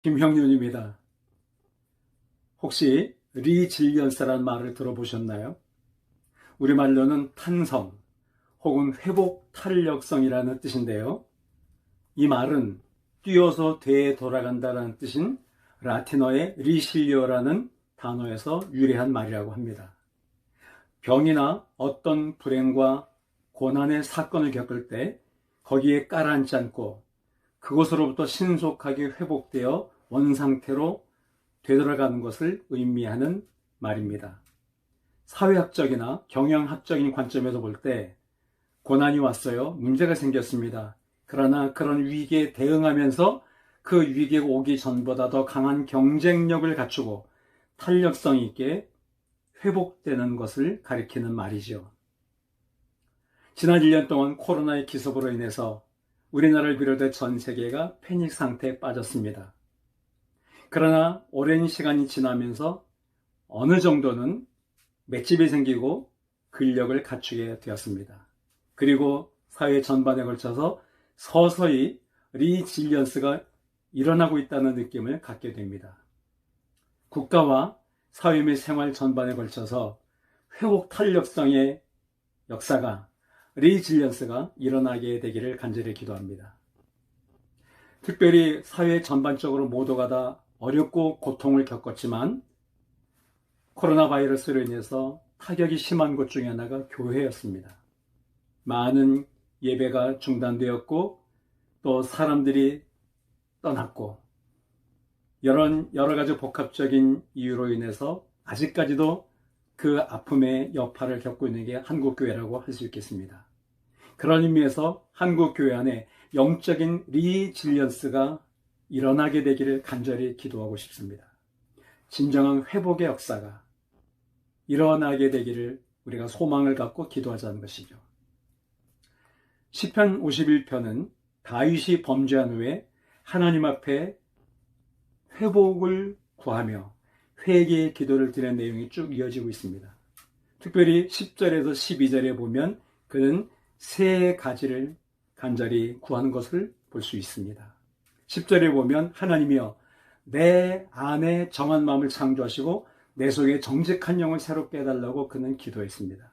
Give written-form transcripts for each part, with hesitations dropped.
김형윤입니다. 혹시 리질리언스라는 말을 들어보셨나요? 우리말로는 탄성 혹은 회복 탄력성이라는 뜻인데요. 이 말은 뛰어서 되돌아간다는 뜻인 라틴어의 리실리오라는 단어에서 유래한 말이라고 합니다. 병이나 어떤 불행과 고난의 사건을 겪을 때 거기에 깔아앉지 않고 그것으로부터 신속하게 회복되어 원상태로 되돌아가는 것을 의미하는 말입니다. 사회학적이나 경영학적인 관점에서 볼 때 고난이 왔어요. 문제가 생겼습니다. 그러나 그런 위기에 대응하면서 그 위기가 오기 전보다 더 강한 경쟁력을 갖추고 탄력성 있게 회복되는 것을 가리키는 말이죠. 지난 1년 동안 코로나의 기습으로 인해서 우리나라를 비롯해 전 세계가 패닉 상태에 빠졌습니다. 그러나 오랜 시간이 지나면서 어느 정도는 맷집이 생기고 근력을 갖추게 되었습니다. 그리고 사회 전반에 걸쳐서 서서히 리질리언스가 일어나고 있다는 느낌을 갖게 됩니다. 국가와 사회 및 생활 전반에 걸쳐서 회복 탄력성의 역사가 리질리언스가 일어나게 되기를 간절히 기도합니다. 특별히 사회 전반적으로 모두가 다 어렵고 고통을 겪었지만 코로나 바이러스로 인해서 타격이 심한 곳 중에 하나가 교회였습니다. 많은 예배가 중단되었고 또 사람들이 떠났고 여러 가지 복합적인 이유로 인해서 아직까지도 그 아픔의 여파를 겪고 있는 게 한국교회라고 할 수 있겠습니다. 그런 의미에서 한국교회 안에 영적인 리질리언스가 일어나게 되기를 간절히 기도하고 싶습니다. 진정한 회복의 역사가 일어나게 되기를 우리가 소망을 갖고 기도하자는 것이죠. 시편 51편은 다윗이 범죄한 후에 하나님 앞에 회복을 구하며 회개의 기도를 드리는 내용이 쭉 이어지고 있습니다. 특별히 10절에서 12절에 보면 그는 세 가지를 간절히 구하는 것을 볼 수 있습니다. 10절에 보면 하나님이여 내 안에 정한 마음을 창조하시고 내 속에 정직한 영을 새롭게 해달라고 그는 기도했습니다.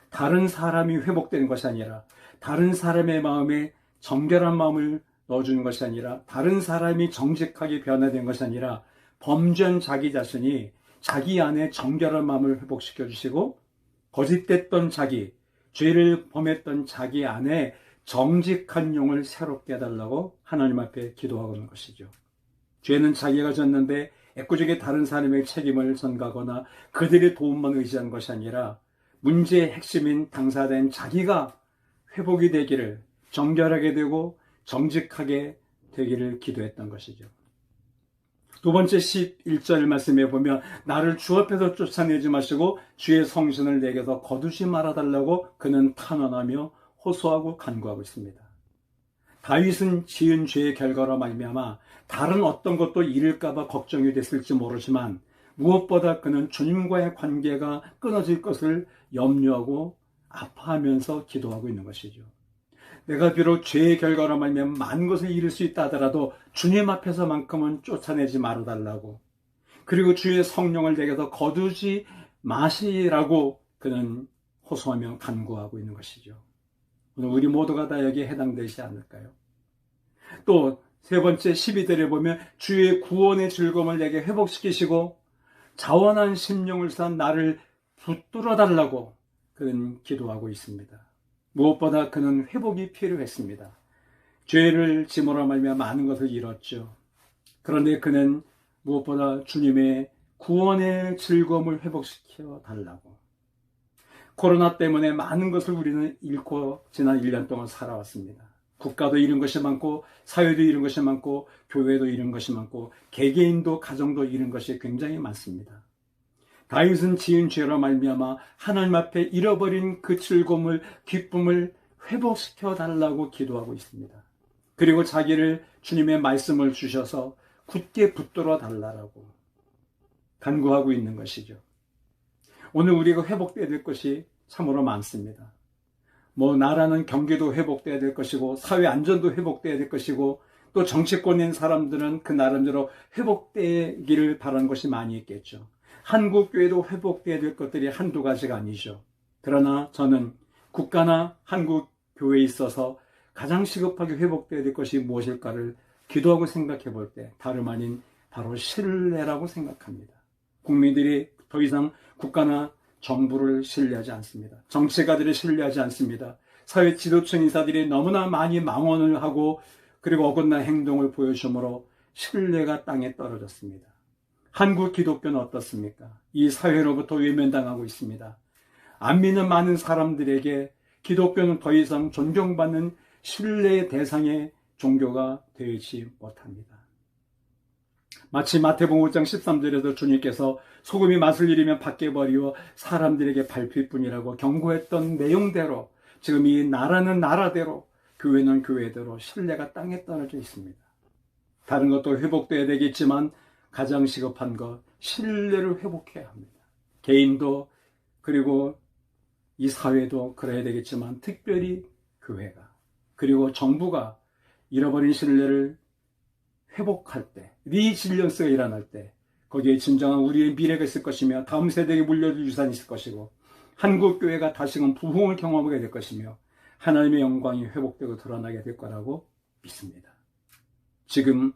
다른 사람이 회복되는 것이 아니라 다른 사람의 마음에 정결한 마음을 넣어주는 것이 아니라 다른 사람이 정직하게 변화된 것이 아니라 범죄한 자기 자신이 자기 안에 정결한 마음을 회복시켜 주시고 거짓됐던 자기, 죄를 범했던 자기 안에 정직한 영을 새롭게 해달라고 하나님 앞에 기도하고 있는 것이죠. 죄는 자기가 졌는데 애꿎하게 다른 사람의 책임을 전가하거나 그들의 도움만 의지한 것이 아니라 문제의 핵심인 당사자인 자기가 회복이 되기를 정결하게 되고 정직하게 되기를 기도했던 것이죠. 두 번째 11절 말씀에 보면 나를 주 앞에서 쫓아내지 마시고 주의 성신을 내게서 거두지 말아달라고 그는 탄원하며 호소하고 간구하고 있습니다. 다윗은 지은 죄의 결과로 말미암아 다른 어떤 것도 잃을까 봐 걱정이 됐을지 모르지만 무엇보다 그는 주님과의 관계가 끊어질 것을 염려하고 아파하면서 기도하고 있는 것이죠. 내가 비록 죄의 결과로 말미암아 많은 것을 잃을 수 있다 하더라도 주님 앞에서만큼은 쫓아내지 말아달라고, 그리고 주의 성령을 내게서 거두지 마시라고 그는 호소하며 간구하고 있는 것이죠. 오늘 우리 모두가 다 여기에 해당되지 않을까요? 또 세 번째 12절에 보면 주의 구원의 즐거움을 내게 회복시키시고 자원한 심령을 산 나를 붙들어 달라고 그는 기도하고 있습니다. 무엇보다 그는 회복이 필요했습니다. 죄를 짐으로 말미암아 많은 것을 잃었죠. 그런데 그는 무엇보다 주님의 구원의 즐거움을 회복시켜 달라고. 코로나 때문에 많은 것을 우리는 잃고 지난 1년 동안 살아왔습니다. 국가도 잃은 것이 많고 사회도 잃은 것이 많고 교회도 잃은 것이 많고 개개인도 가정도 잃은 것이 굉장히 많습니다. 다윗은 지은 죄로 말미암아 하나님 앞에 잃어버린 그 즐거움을, 기쁨을 회복시켜 달라고 기도하고 있습니다. 그리고 자기를 주님의 말씀을 주셔서 굳게 붙들어 달라고 간구하고 있는 것이죠. 오늘 우리가 회복돼야 될 것이 참으로 많습니다. 나라는 경기도 회복돼야 될 것이고 사회 안전도 회복돼야 될 것이고 또 정치권에 있는 사람들은 그 나름대로 회복되기를 바라는 것이 많이 있겠죠. 한국 교회도 회복돼야 될 것들이 한두 가지가 아니죠. 그러나 저는 국가나 한국 교회에 있어서 가장 시급하게 회복돼야 될 것이 무엇일까를 기도하고 생각해 볼 때 다름 아닌 바로 신뢰라고 생각합니다. 국민들이 더 이상 국가나 정부를 신뢰하지 않습니다. 정치가들을 신뢰하지 않습니다. 사회 지도층 인사들이 너무나 많이 망언을 하고 그리고 어긋난 행동을 보여주므로 신뢰가 땅에 떨어졌습니다. 한국 기독교는 어떻습니까? 이 사회로부터 외면당하고 있습니다. 안 믿는 많은 사람들에게 기독교는 더 이상 존경받는 신뢰의 대상의 종교가 되지 못합니다. 마치 마태복음 5장 13절에서 주님께서 소금이 맛을 잃으면 밖에 버리워 사람들에게 밟힐 뿐이라고 경고했던 내용대로 지금 이 나라는 나라대로 교회는 교회대로 신뢰가 땅에 떨어져 있습니다. 다른 것도 회복돼야 되겠지만 가장 시급한 것 신뢰를 회복해야 합니다. 개인도 그리고 이 사회도 그래야 되겠지만 특별히 교회가 그리고 정부가 잃어버린 신뢰를 회복할 때, 리질리언스가 일어날 때 거기에 진정한 우리의 미래가 있을 것이며 다음 세대에게 물려줄 유산이 있을 것이고 한국교회가 다시금 부흥을 경험하게 될 것이며 하나님의 영광이 회복되고 드러나게 될 거라고 믿습니다. 지금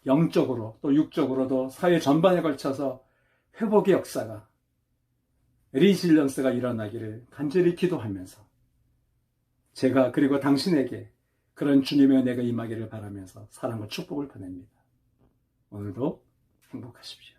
영적으로 또 육적으로도 사회 전반에 걸쳐서 회복의 역사가 리질리언스가 일어나기를 간절히 기도하면서 제가 그리고 당신에게 그런 주님의 은혜가 임하기를 바라면서 사랑과 축복을 보냅니다. 오늘도 행복하십시오.